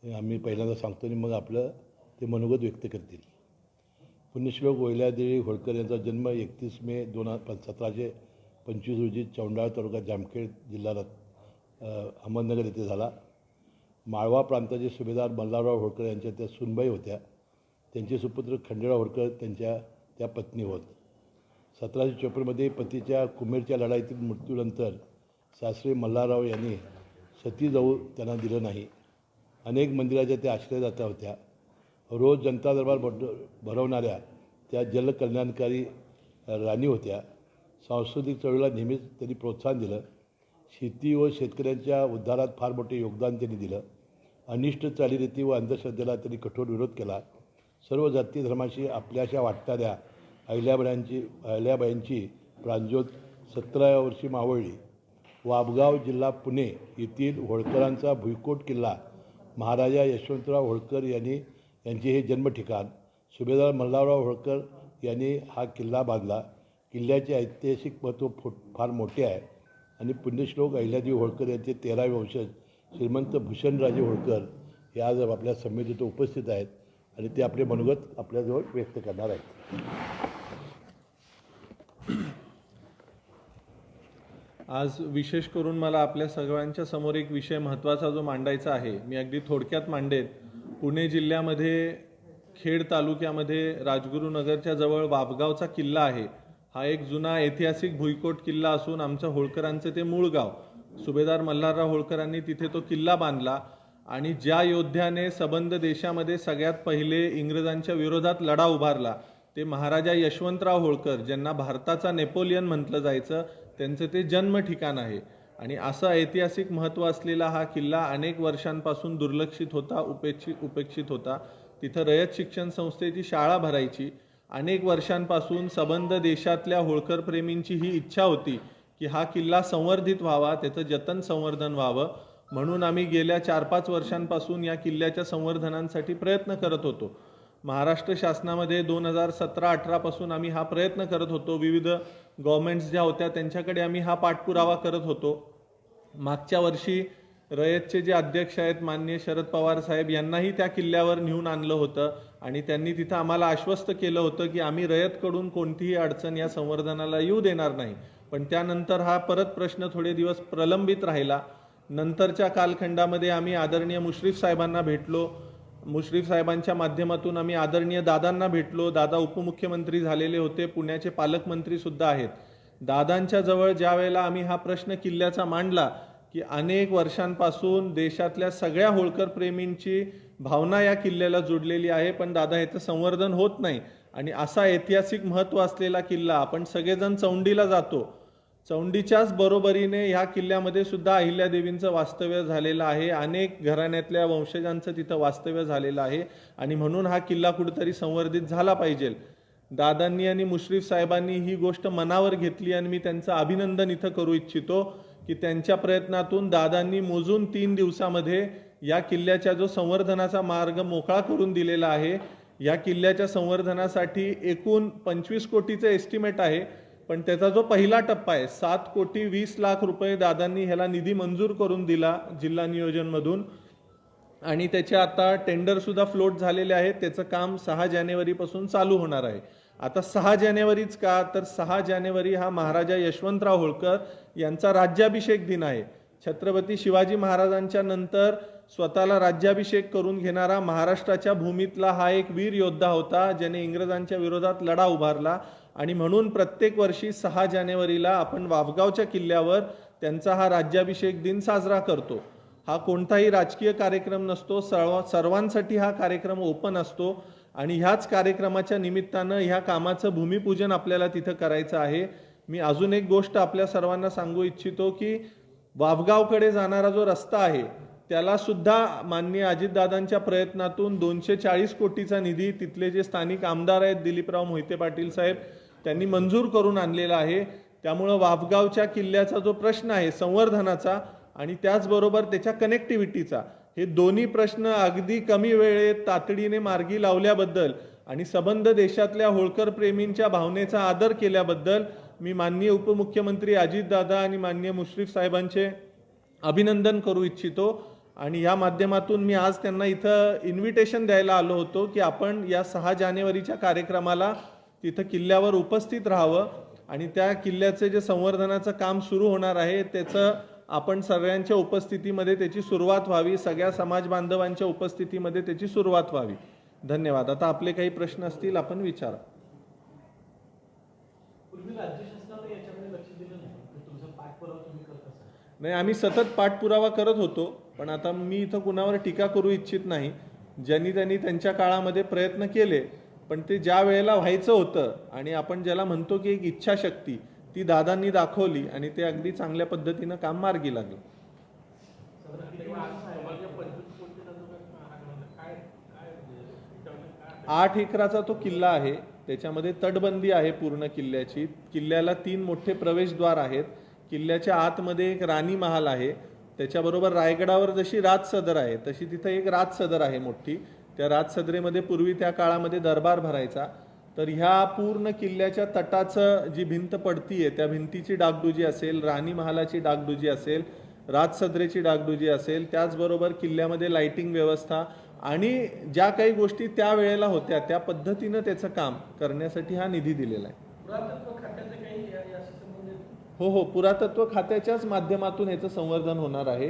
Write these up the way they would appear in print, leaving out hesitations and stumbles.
आम्ही पहिल्यांदा सांगतो आणि मग आपलं ते मनोगत व्यक्त करतील. पुण्यश्लोक वैल्यादेवी होळकर यांचा जन्म 31 मे 1725 रोजी चौंडाळ तालुका जामखेड जिल्हा अहमदनगर येथे झाला. माळवा प्रांताचे सुभेदार मल्हारराव होळकर यांच्या त्या सुनबाई होत्या. त्यांचे सुपुत्र खंडेराव होळकर त्यांच्या त्या पत्नी होत. 1754मध्ये पतीच्या कुमेरच्या लढाईतील मृत्यूनंतर सासरे मल्हारराव यांनी सती जाऊ त्यांना दिलं नाही. अनेक मंदिराच्या त्या आश्रयदात्या होत्या. रोज जनता दरबार भरवणाऱ्या त्या जलकल्याणकारी राणी होत्या. सांस्कृतिक चळवळीला नेहमीच त्यांनी प्रोत्साहन दिलं. शेती व शेतकऱ्यांच्या उद्धारात फार मोठे योगदान त्यांनी दिलं. अनिष्ट चालीरीती व अंधश्रद्धेला त्यांनी कठोर विरोध केला. सर्व जाती धर्माशी आपल्याशा वाटणाऱ्या अहिल्याबाईंची प्राणज्योत 17व्या वर्षी मावळली. वाबगाव जिल्हा पुणे येथील होळकरांचा भुईकोट किल्ला महाराजा यशवंतराव होळकर यांचे हे जन्मठिकाण. सुभेदार मल्हारराव होळकर यांनी हा किल्ला बांधला. किल्ल्याचे ऐतिहासिक महत्त्व फार मोठे आहे आणि पुण्यश्लोक अहिल्यादेवी होळकर यांचे 13वे वंशज श्रीमंत भूषणराजे होळकर हे आज आपल्या संमेलनात उपस्थित आहेत आणि ते आपले मनोगत आपल्याजवळ व्यक्त करणार आहेत. आज विशेष करून मला आपल्या सगळ्यांच्या समोर एक विषय महत्त्वाचा जो मांडायचा आहे, मी अगदी थोडक्यात मांडेन. पुणे जिल्ह्यामध्ये खेड तालुक्यामध्ये राजगुरुनगरच्या जवळ वाबगावचा किल्ला आहे. हा एक जुना ऐतिहासिक भुईकोट किल्ला असून आमच्या होळकरांचं ते मूळ गाव. सुभेदार मल्हारराव होळकरांनी तिथे तो किल्ला बांधला आणि ज्या योद्ध्याने सबंध देशामध्ये सगळ्यात पहिले इंग्रजांच्या विरोधात लढा उभारला ते महाराजा यशवंतराव होळकर, ज्यांना भारताचा नेपोलियन म्हटलं जायचं, त्यांचं ते जन्म ठिकाण आहे. आणि असा ऐतिहासिक महत्त्व असलेला हा किल्ला अनेक वर्षांपासून दुर्लक्षित होता, उपेक्षित होता. तिथं रयत शिक्षण संस्थेची शाळा भरायची. अनेक वर्षांपासून सबंध देशातल्या होळकर प्रेमींची ही इच्छा होती की हा किल्ला संवर्धित व्हावा, त्याचं जतन संवर्धन व्हावं. म्हणून आम्ही गेल्या 4-5 वर्षांपासून या किल्ल्याच्या संवर्धनासाठी प्रयत्न करत होतो. महाराष्ट्र शासनामध्ये 2017-18 पासून आम्ही हा प्रयत्न करत होतो. विविध गव्हर्नमेंट्स ज्या होत्या त्यांच्याकडे आम्ही हा पाठपुरावा करत होतो. मागच्या वर्षी रयतचे जे अध्यक्ष आहेत माननीय शरद पवार साहेब यांनाही त्या किल्ल्यावर नेऊन आणलं होतं आणि त्यांनी तिथं आम्हाला आश्वस्त केलं होतं की आम्ही रयतकडून कोणतीही अडचण या संवर्धनाला येऊ देणार नाही. पण त्यानंतर हा परत प्रश्न थोडे दिवस प्रलंबित राहिला. नंतरच्या कालखंडामध्ये आम्ही आदरणीय मुश्रीफ साहेबांना भेटलो. मुश्रीफ साहेबांच्या माध्यमातून आम्ही आदरणीय दादांना भेटलो. दादा उपमुख्यमंत्री झालेले होते, पुण्याचे पालकमंत्री सुद्धा आहेत. दादांच्या जवळ ज्या वेळेला आम्ही हा प्रश्न किल्ल्याचा मांडला की अनेक वर्षांपासून देशातल्या सगळ्या होळकर प्रेमींची भावना या किल्ल्याला जुडलेली आहे, पण दादा याचं संवर्धन होत नाही. आणि असा ऐतिहासिक महत्त्व असलेला किल्ला, आपण सगळेजण चौंडीला जातो, चौंडीच्याच बरोबरीने ह्या किल्ल्यामध्ये सुद्धा अहिल्यादेवींचं वास्तव्य झालेलं आहे. अनेक घराण्यातल्या वंशजांचं तिथं वास्तव्य झालेलं आहे आणि म्हणून हा किल्ला कुठेतरी संवर्धित झाला पाहिजे. दादांनी आणि मुश्रीफ साहेबांनी ही गोष्ट मनावर घेतली आणि मी त्यांचं अभिनंदन इथं करू इच्छितो की त्यांच्या प्रयत्नातून दादांनी मोजून 3 दिवसामध्ये या किल्ल्याच्या जो संवर्धनाचा मार्ग मोकळा करून दिलेला आहे. या किल्ल्याच्या संवर्धनासाठी एकूण 25 कोटीचं एस्टिमेट आहे, पण त्याचा जो पहिला टप्पा आहे 7,20,00,000 रुपये दादांनी ह्याला निधी मंजूर करून दिला जिल्हा नियोजनमधून आणि त्याचे आता टेंडर सुद्धा फ्लोट झालेले आहेत. त्याचं काम 6 जानेवारीपासून चालू होणार आहे. आता 6 जानेवारीच का, तर 6 जानेवारी हा महाराजा यशवंतराव होळकर यांचा राज्याभिषेक दिन आहे. छत्रपती शिवाजी महाराजांच्या नंतर स्वतःला राज्याभिषेक करून घेणारा महाराष्ट्राच्या भूमीतला हा एक वीर योद्धा होता, ज्याने इंग्रजांच्या विरोधात लढा उभारला. आणि म्हणून प्रत्येक वर्षी 6 जानेवारीला आपण वाबगावच्या किल्ल्यावर त्यांचा हा राज्याभिषेक दिन साजरा करतो. हा कोणताही राजकीय कार्यक्रम नसतो, सर्वांसाठी हा कार्यक्रम ओपन असतो आणि ह्याच कार्यक्रमाच्या निमित्तानं ह्या कामाचं भूमिपूजन आपल्याला तिथं करायचं आहे. मी अजून एक गोष्ट आपल्या सर्वांना सांगू इच्छितो की वाबगावकडे जाणारा जो रस्ता आहे त्याला सुद्धा माननीय अजितदादांच्या प्रयत्नातून 240 कोटीचा निधी तिथले जे स्थानिक आमदार आहेत दिलीपराव मोहिते पाटील साहेब त्यांनी मंजूर करून आणलेला आहे. त्यामुळं वाबगावच्या किल्ल्याचा जो प्रश्न आहे संवर्धनाचा आणि त्याचबरोबर त्याच्या कनेक्टिव्हिटीचा, हे दोन्ही प्रश्न अगदी कमी वेळेत तातडीने मार्गी लावल्याबद्दल आणि सबंध देशातल्या होळकर प्रेमींच्या भावनेचा आदर केल्याबद्दल मी माननीय उपमुख्यमंत्री अजितदादा आणि माननीय मुश्रीफ साहेबांचे अभिनंदन करू इच्छितो. आणि या माध्यमातून मी आज त्यांना इथं इन्व्हिटेशन द्यायला आलो होतो की आपण या 6 जानेवारीच्या कार्यक्रमाला तिथं किल्ल्यावर उपस्थित राहावं आणि त्या किल्ल्याचे जे संवर्धनाचं काम सुरू होणार आहे त्याचं आपण सगळ्यांच्या उपस्थितीमध्ये त्याची सुरुवात व्हावी, सगळ्या समाज बांधवांच्या उपस्थितीमध्ये त्याची सुरुवात व्हावी. धन्यवाद. आता आपले काही प्रश्न असतील आपण विचारा. नाही, आम्ही सतत पाठपुरावा करत होतो, पण आता मी इथं कुणावर टीका करू इच्छित नाही. ज्यांनी त्यांच्या काळामध्ये प्रयत्न केले, पण ते ज्या वेळेला व्हायचं होतं आणि आपण ज्याला म्हणतो की एक इच्छाशक्ती ती दादांनी दाखवली आणि ते अगदी चांगल्या पद्धतीनं काम मार्गी लागलं. 8 एकराचा तो किल्ला आहे. त्याच्यामध्ये तटबंदी आहे पूर्ण किल्ल्याची. किल्ल्याला 3 मोठे प्रवेशद्वार आहेत. किल्ल्याच्या आतमध्ये एक राणी महाल आहे. त्याच्याबरोबर रायगडावर जशी राजसदर आहे तशी तिथं एक राजसदर आहे मोठी. त्या राजसदरेमध्ये पूर्वी त्या काळामध्ये दरबार भरायचा. तर ह्या पूर्ण किल्ल्याच्या तटाचं जी भिंत पडतीये त्या भिंतीची डागडुजी असेल, राणी महालाची डागडुजी असेल, राजसदरेची डागडुजी असेल, त्याचबरोबर किल्ल्यामध्ये लाइटिंग व्यवस्था आणि ज्या काही गोष्टी त्या वेळेला होत्या त्या पद्धतीनं त्याचं काम करण्यासाठी हा निधी दिलेला आहे. हो, पुरातत्व खात्याच्याच माध्यमातून याचं संवर्धन होणार आहे.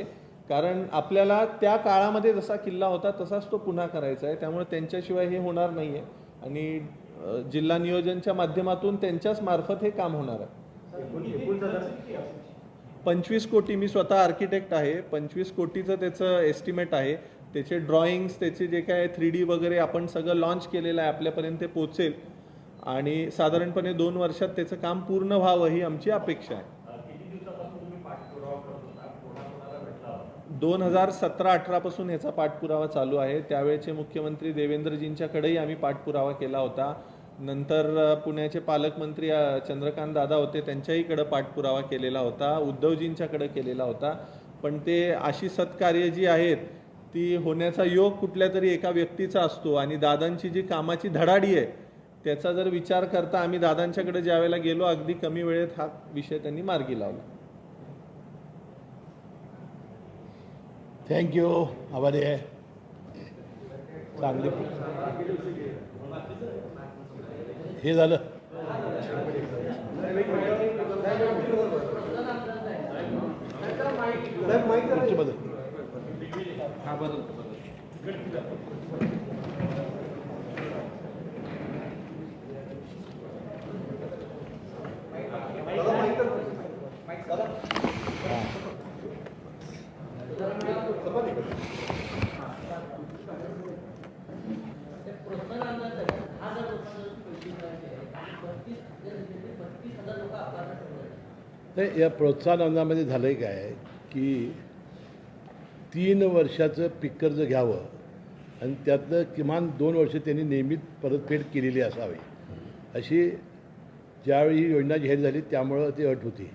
कारण आपल्याला त्या काळामध्ये जसा किल्ला होता तसाच तो पुन्हा करायचा आहे. त्यामुळे त्यांच्याशिवाय हे होणार नाहीये आणि जिल्हा नियोजनच्या माध्यमातून त्यांच्याच मार्फत हे काम होणार आहे. 25 कोटी. मी स्वतः आर्किटेक्ट आहे. 25 कोटीचं त्याचं एस्टिमेट आहे. त्याचे ड्रॉइंग्स, त्याचे जे काय 3D वगैरे आपण सगळं लॉन्च केलेलं आहे, आपल्यापर्यंत ते पोहोचेल आणि साधारणपणे 2 वर्षात त्याचं काम पूर्ण व्हावं ही आमची अपेक्षा आहे. 2017-18 पासून याचा पाठपुरावा चालू आहे. त्यावेळेचे मुख्यमंत्री देवेंद्रजींच्याकडेही आम्ही पाठपुरावा केला होता. नंतर पुण्याचे पालकमंत्री चंद्रकांत दादा होते, त्यांच्याहीकडे पाठपुरावा केलेला होता. उद्धवजींच्याकडे केलेला होता. पण ते अशी सत्कार्य जी आहेत ती होण्याचा योग कुठल्या तरी एका व्यक्तीचा असतो आणि दादांची जी कामाची धडाडी आहे त्याचा जर विचार करता आम्ही दादांच्याकडे ज्यावेळेला गेलो अगदी कमी वेळेत हा विषय त्यांनी मार्गी लावला. थँक्यू. आभारी आहे. चांगली हे झालं. या प्रोत्साहन अनुदानामध्ये झालं आहे काय की 3 वर्षाचं पीक कर्ज घ्यावं आणि त्यातलं किमान 2 वर्ष त्यांनी नियमित परतफेड केलेली असावी अशी ज्यावेळी ही योजना जाहीर झाली त्यामुळं ती अट होती.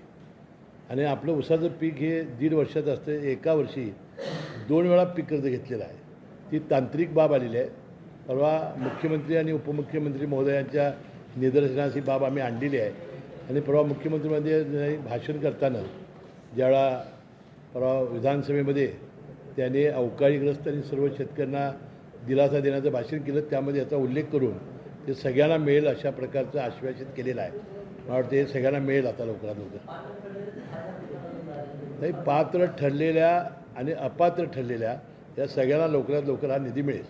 आणि आपलं ऊसाचं पीक हे 1.5 वर्षाचं असतं. एका वर्षी 2 वेळा पीक कर्ज घेतलेलं आहे. ती तांत्रिक बाब आलेली आहे. परवा मुख्यमंत्री आणि उपमुख्यमंत्री महोदयांच्या निदर्शनास ही बाब आम्ही आणलेली आहे. आणि परवा मुख्यमंत्र्यांमध्ये भाषण करताना ज्यावेळा परवा विधानसभेमध्ये त्याने अवकाळीग्रस्त आणि सर्व शेतकऱ्यांना दिलासा देण्याचं भाषण केलं, त्यामध्ये याचा उल्लेख करून ते सगळ्यांना मिळेल अशा प्रकारचं आश्वासित केलेलं आहे. मला वाटतं हे सगळ्यांना मिळेल आता लवकरात लवकर. नाही, पात्र ठरलेल्या आणि अपात्र ठरलेल्या या सगळ्यांना लवकरात लवकर हा निधी मिळेल.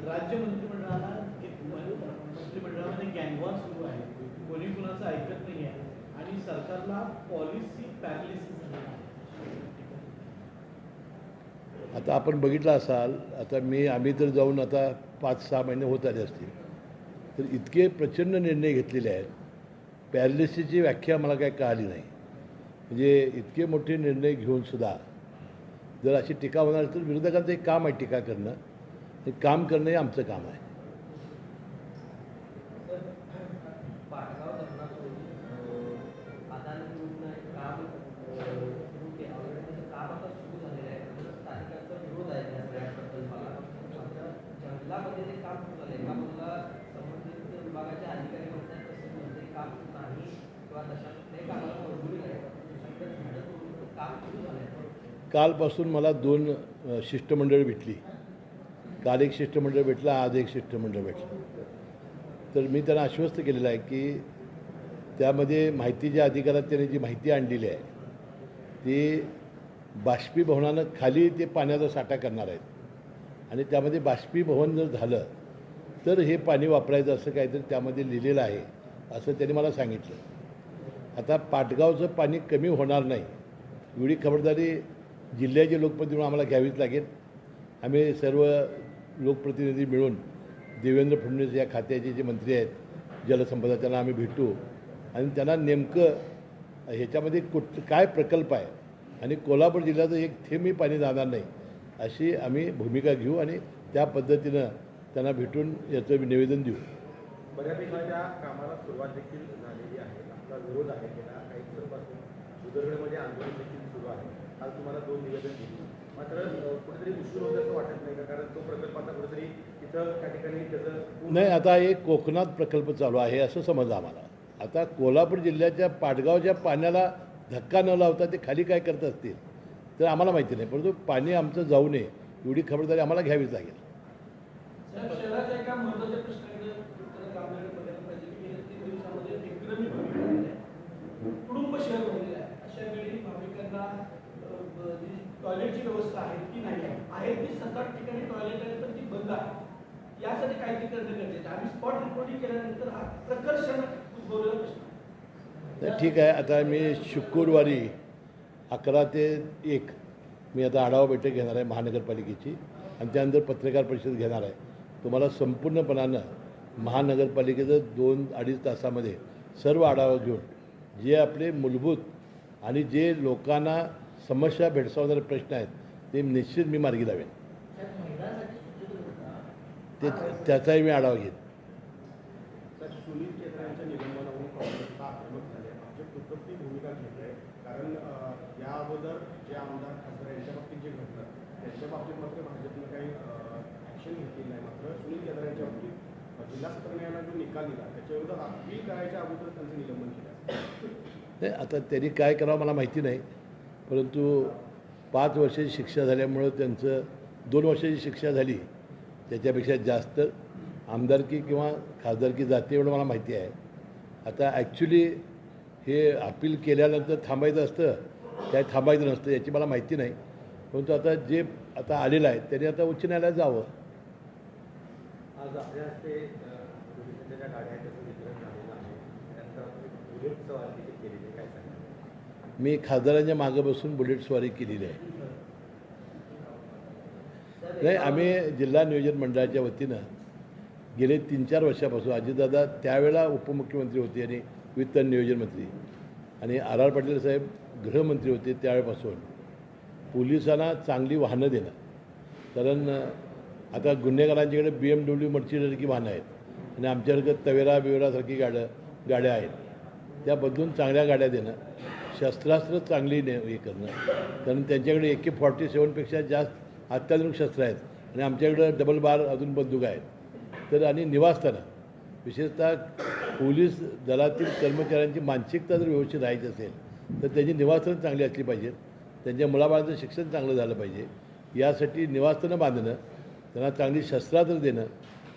राज्य मंत्रिमंडळामध्ये गँगवॉर सुरू आहे. कोणी कुणाचं ऐकत नाही आहे आणि सरकारला पॉलिसी पॅरालिसिस झालेला आहे. आता आपण बघितलं असाल, आता आम्ही तर जाऊन आता 5-6 महिने होत आले असतील, तर इतके प्रचंड निर्णय घेतलेले आहेत. पॅरालिसिसची व्याख्या मला काय कळाली नाही. म्हणजे इतके मोठे निर्णय घेऊनसुद्धा जर अशी टीका होणार तर विरोधकांचं एक काम आहे टीका करणं. हे काम करणं हे आमचं काम आहे. विभागाच्या अधिकारी म्हणतात तसं कोणतंही काम नाही किंवा तशा कालपासून मला 2 शिष्टमंडळ भेटली. काल एक शिष्टमंडळ भेटलं, आज एक शिष्टमंडळ भेटलं. तर मी त्यांना आश्वस्त केलेलं आहे की त्यामध्ये माहितीच्या अधिकारात त्यांनी जी माहिती आणलेली आहे ती बाष्पीभवनानं खाली ते पाण्याचा साठा करणार आहेत आणि त्यामध्ये बाष्पीभवन जर झालं तर हे पाणी वापरायचं असं काहीतरी त्यामध्ये लिहिलेलं आहे असं त्यांनी मला सांगितलं. आता पाटगावचं पाणी कमी होणार नाही एवढी खबरदारी जिल्ह्याचे लोकप्रतिनिधी म्हणून आम्हाला घ्यावीच लागेल. आम्ही सर्व लोकप्रतिनिधी मिळून देवेंद्र फडणवीस या खात्याचे जे मंत्री आहेत जलसंपदा त्यांना आम्ही भेटू आणि त्यांना नेमकं ह्याच्यामध्ये काय प्रकल्प आहे आणि कोल्हापूर जिल्ह्याचं एक थेंबही पाणी जाणार नाही अशी आम्ही भूमिका घेऊ आणि त्या पद्धतीनं त्यांना भेटून याचं निवेदन देऊ. बऱ्यापैकी त्या कामाला सुरुवात देखील झालेली आहे. आपला विरोध आहे गेल्या काही दिवसांपासून उदरगडमध्ये आंदोलन देखील सुरू आहे. काल तुम्हाला 2 निवेदन दिली, मात्र कुठेतरी उशीर होत असं वाटत नाही का? कारण तो प्रकल्प आता कुठेतरी तिथं त्या ठिकाणी त्याचं नाही, आता एक कोकणात प्रकल्प चालू आहे असं समजा आम्हाला. आता कोल्हापूर जिल्ह्याच्या पाटगावच्या पाण्याला धक्का न लावता ते खाली काय करत असतील तर आम्हाला माहिती नाही, परंतु पाणी आमचं जाऊ नये एवढी खबरदारी आम्हाला घ्यावीच लागेल. शहराच्या एका महत्त्वाच्या प्रश्नाकडे उत्तर गांभीर्याने बघायला पाहिजे की गेल्या 3 दिवसामध्ये विक्रमी भाविक आलेले आहेत. कुटुंब शहर बनलेलं आहे. अशा वेळी भाविकांना जी टॉयलेटची व्यवस्था आहे की नाही आहे ती 7-8 ठिकाणी टॉयलेट आहे तर ती बंद आहे. यासाठी काहीतरी करणं गरजेचं आहे. आम्ही स्पॉट रिपोर्टिंग केल्यानंतर हा प्रकर्षाने उद्भवलेला प्रश्न तर ठीक आहे. आता मी शुक्रवारी 11 ते 1 मी आता आढावा बैठक घेणार आहे महानगरपालिकेची आणि त्यानंतर पत्रकार परिषद घेणार आहे. तुम्हाला संपूर्णपणानं महानगरपालिकेचं 2-2.5 तासामध्ये सर्व आढावा घेऊन जे आपले मूलभूत आणि जे लोकांना समस्या भेडसावणारे प्रश्न आहेत ते निश्चित मी मार्गी लावेन. त्याचाही मी आढावा घेईन. तर सुनील केदारांच्या निलंबनावरून काँग्रेस का आक्रमक झाले? भाजप दुर्गती भूमिका घेत आहे. कारण या अगोदर जे आमदार खासदार यांच्या बाबतीत जे घडलं त्याच्या बाबतीत मात्र भाजपनं काही ॲक्शन घेतली नाही. मात्र सुनील केदार यांच्या बाबतीत जिल्हा सत्र न्यायालयाने जो निकाल दिला त्याच्याविरोधात अपील करायच्या अगोदर त्यांचं निलंबन केलं. नाही, आता त्यांनी काय करावं मला माहिती नाही, परंतु 5 वर्षाची शिक्षा झाल्यामुळं त्यांचं 2 वर्षाची शिक्षा झाली त्याच्यापेक्षा जास्त आमदारकी किंवा खासदारकी जाते एवढं मला माहिती आहे. आता ॲक्च्युली हे अपील केल्यानंतर थांबायचं असतं काय थांबायचं नसतं याची मला माहिती नाही, परंतु आता जे आता आलेलं आहे त्यांनी आता उच्च न्यायालयात जावं. आज आपल्या हस्ते पोलिसांच्या ज्या गाड्या आहेत त्याचं वितरण झालेलं आहे. त्यानंतर बुलेट सवारी देखील केलेली आहे. काय सांगा? मी खासदारांच्या मागं बसून बुलेट स्वारी केलेली आहे. नाही, आम्ही जिल्हा नियोजन मंडळाच्या वतीनं गेले 3-4 वर्षापासून अजितदादा त्यावेळेला उपमुख्यमंत्री होते आणि वित्त आणि नियोजन मंत्री आणि आर पाटील साहेब गृहमंत्री होते त्यावेळेपासून पोलिसांना चांगली वाहनं देणं. कारण आता गुन्हेगारांच्याकडे BMW मर्सिडीजसारखी वाहनं आहेत आणि आमच्याकडे तवेरा बिवेरासारखी गाड्या आहेत. त्या बदलून चांगल्या गाड्या देणं, शस्त्रास्त्र चांगली हे करणं. कारण त्यांच्याकडे AK-47पेक्षा जास्त अत्याधुनिक शस्त्र आहेत आणि आमच्याकडं डबल बार अजून बंदूक आहेत. तर आणि निवासस्थानं विशेषतः पोलीस दलातील कर्मचाऱ्यांची मानसिकता जर व्यवस्थित राहायची असेल तर त्यांची निवासस्थानं चांगली असली पाहिजेत. त्यांच्या मुलाबाळांचं शिक्षण चांगलं झालं पाहिजे. यासाठी निवासस्थानं बांधणं, त्यांना चांगली शस्त्रास्त्र देणं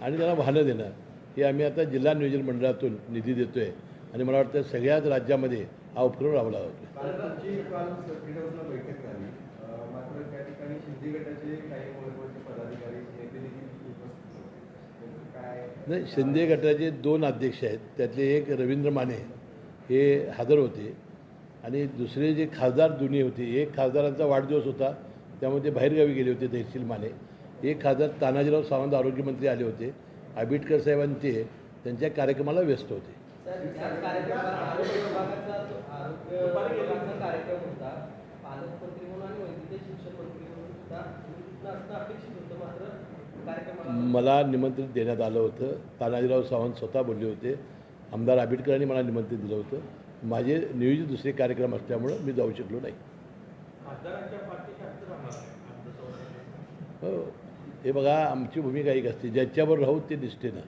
आणि त्यांना वाहनं देणं हे आम्ही आता जिल्हा नियोजन मंडळातून निधी देतो आहे आणि मला वाटतं सगळ्याच राज्यामध्ये हा उपक्रम राबवला जातो. काल सर्किट हाऊसला बैठक झाली, मात्र त्या ठिकाणी शिंदे गटाचे काही महत्त्वाचे पदाधिकारी नेते देखील उपस्थित होते. काय नाही, शिंदे गटाचे 2 अध्यक्ष आहेत, त्यातले एक रवींद्र माने हे हजर होते आणि दुसरे जे खासदार दोन्ही होते. एक खासदारांचा वाढदिवस होता त्यामुळे ते बाहेरगावी गेले होते तहसील माने. एक खासदार तानाजीराव सावंत आरोग्यमंत्री आले होते. आंबेडकर साहेबांनी ते त्यांच्या कार्यक्रमाला व्यस्त होते. कार्यक्रम होता, पालकमंत्री म्हणून आणि वैद्यकीय शिक्षण मंत्री म्हणून सुद्धा असणं अपेक्षित होतं. मात्र कार्यक्रमाला मला निमंत्रण देण्यात आलं होतं. तानाजीराव सावंत स्वतः बोलले होते. आमदार आंबेडकरांनी मला निमंत्रण दिलं होतं. माझे नियोजित दुसरे कार्यक्रम असल्यामुळं मी जाऊ शकलो नाही. खासदारांच्या पाठीशी असं राहणार आहे. हो, हे बघा आमची भूमिका एक असते, ज्याच्यावर राहू ते निष्ठेनं.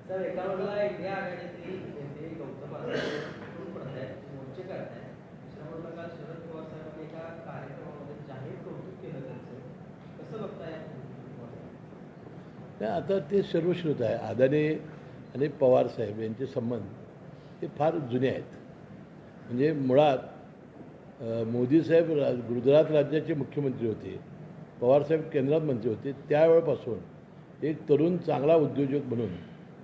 सर, एका बाजूला इंडिया आघाडीतली नेते गौतम तरुण पडतायत, मोर्चे काढतायत. दुसऱ्या बाजूला काल शरद पवार साहेबांनी एका कार्यक्रमामध्ये जाहीर कौतुक केलं त्यांचं. कसं बघताय या नाही, आता ते सर्वश्रुत आहे. अदानी आणि पवारसाहेब यांचे संबंध हे फार जुने आहेत. म्हणजे मुळात मोदीसाहेब गुजरात राज्याचे मुख्यमंत्री होते, पवारसाहेब केंद्रात मंत्री होते. त्यावेळेपासून एक तरुण चांगला उद्योजक म्हणून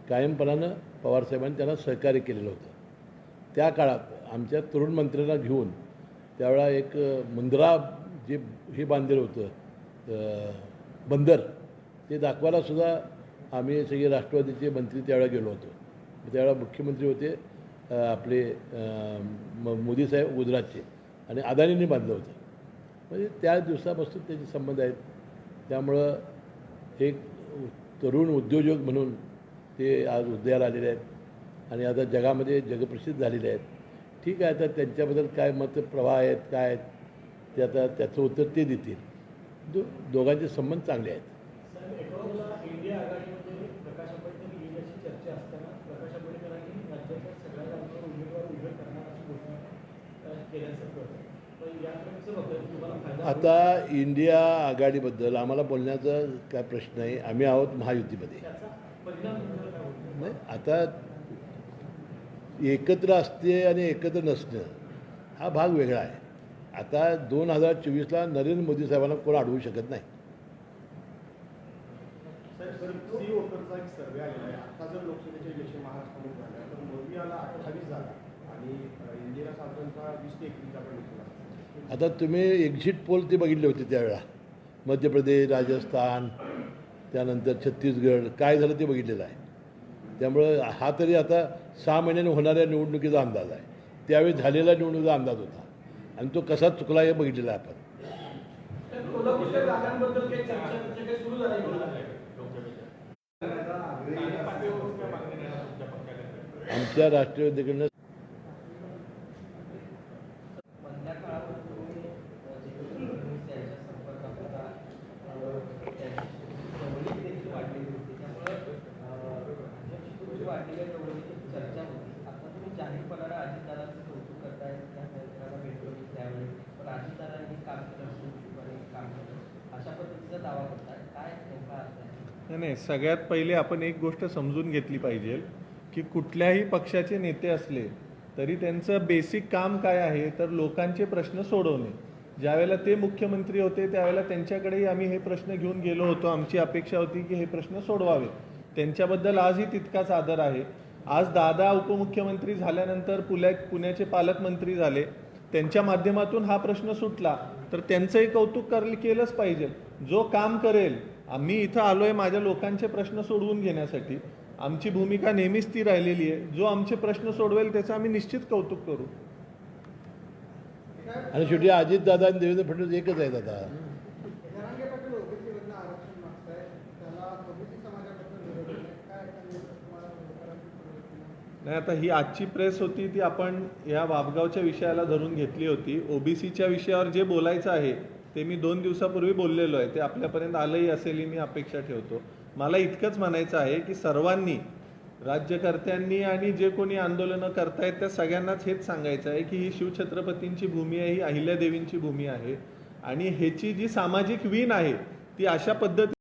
कायमपणानं पवारसाहेबांनी त्यांना सहकार्य केलेलं होतं. त्या काळात आमच्या तरुण मंत्र्यांना घेऊन त्यावेळा एक मुंद्रा जे हे बांधलेलं होतं बंदर, ते दाखवायलासुद्धा आम्ही सगळे राष्ट्रवादीचे मंत्री त्यावेळेला गेलो होतो. त्यावेळेला मुख्यमंत्री होते आपले मोदीसाहेब गुजरातचे, आणि अदानींनी बांधलं होतं. म्हणजे त्या दिवसापासून त्याचे संबंध आहेत. त्यामुळं एक तरुण उद्योजक म्हणून ते आज उदयाला आलेले आहेत आणि आता जगामध्ये जगप्रसिद्ध झालेले आहेत. ठीक आहे, आता त्यांच्याबद्दल काय मतप्रवाह आहेत, काय आहेत, ते आता त्याचं उत्तर ते देतील. दोघांचे संबंध चांगले आहेत. साहेब, एकोणाला इंडिया आघाडीमध्ये प्रकाश आंबेडकर येण्याची चर्चा असताना प्रकाश आंबेडकरांनी राज्याच्या सगळ्या जागांवर उमेदवार उभे करणार अशी घोषणा केल्याचं कळतं. पण याकडे कसं बघताय तुम्हाला फायदा? आता इंडिया आघाडीबद्दल आम्हाला बोलण्याचा काय प्रश्न आहे. आम्ही आहोत महायुतीमध्ये. त्याचा परिणाम तुम्हाला काय होतो? नाही, आता एकत्र असते आणि एकत्र नसणं हा भाग वेगळा आहे. आता 2024ला नरेंद्र मोदी साहेबांना कोण अडवू शकत नाही. सी वोटरचा एक सर्वे आलेला आहे. आता जर लोकसभेचे इलेक्शन महाराष्ट्रामध्ये झालं तर मोदी याला 28 जागा आणि इंदिरा साधारणतः 20 ते 21 जागा निघतील. आता तुम्ही एक्झिट पोल ते बघितले होते त्यावेळा, मध्य प्रदेश, राजस्थान, त्यानंतर छत्तीसगड काय झालं ते बघितलेलं आहे. त्यामुळं हा तरी आता 6 महिन्याने होणाऱ्या निवडणुकीचा अंदाज आहे. त्यावेळी झालेला निवडणुकीचा अंदाज होता आणि तो कसा चुकला हे बघितलेलं आहे आपण. कोल्हापूरच्या जागांबद्दल काही चर्चा काही सुरू झाली का? आमच्या राष्ट्रवादीकडनं मधल्या काळामध्ये तुम्ही त्यांच्या संपर्कात होता, त्यांची जवळीक देखील वाढलेली होती. त्यामुळं भाजपची तुमची वाढलेल्या जवळीकीची चर्चा होती. आता तुम्ही जाहीरपणानं अजितदादांचं कौतुक करताय, त्या त्यांना भेटलो की त्यावेळी, पण अजितदादांनी काम केलं, सुरक्षितपणे काम केलं, अशा पद्धतीचा दावा करताय. काय नेमका अर्थ आहे? नाही, सगळ्यात पहिले आपण एक गोष्ट समजून घेतली पाहिजे की कुठल्याही पक्षाचे नेते असले तरी त्यांचं बेसिक काम काय आहे, तर लोकांचे प्रश्न सोडवणे. ज्यावेळेला ते मुख्यमंत्री होते त्यावेळेला त्यांच्याकडेही आम्ही हे प्रश्न घेऊन गेलो होतो. आमची अपेक्षा होती की हे प्रश्न सोडवावे. त्यांच्याबद्दल आजही तितकाच आदर आहे. आज दादा उपमुख्यमंत्री झाल्यानंतर पुण्याचे पालकमंत्री झाले, त्यांच्या माध्यमातून हा प्रश्न सुटला, तर त्यांचंही कौतुक केलंच पाहिजे. जो काम करेल, आम्ही इथं आलो आहे माझ्या लोकांचे प्रश्न सोडवून घेण्यासाठी, आमची भूमिका नेहमीच ती राहिलेली आहे. जो आमचे प्रश्न सोडवेल त्याचं आम्ही निश्चित कौतुक करू. आणि शेवटी अजितदादा आणि देवेंद्र फडणवीस एकच आहेत. आता जरांगे पाटील ओबीसीमधनं आरक्षण मागताय, त्याला ओबीसी समाजाबद्दल विरोध आहे. काय तुम्हाला नाही, आता ही आजची प्रेस होती ती आपण या वापगावच्या विषयाला धरून घेतली होती. ओबीसीच्या विषयावर जे बोलायचं आहे ते मी 2 दिवसापूर्वी बोललेलो आहे. ते आपल्यापर्यंत आलंही असेल ही मी अपेक्षा ठेवतो. मला इतकंच म्हणायचं आहे की सर्वांनी, राज्यकर्त्यांनी आणि जे कोणी आंदोलनं करतायत त्या सगळ्यांनाच हेच सांगायचं आहे की ही शिवछत्रपतींची भूमी आहे, ही अहिल्यादेवींची भूमी आहे आणि ह्याची जी सामाजिक वीण आहे ती अशा पद्धती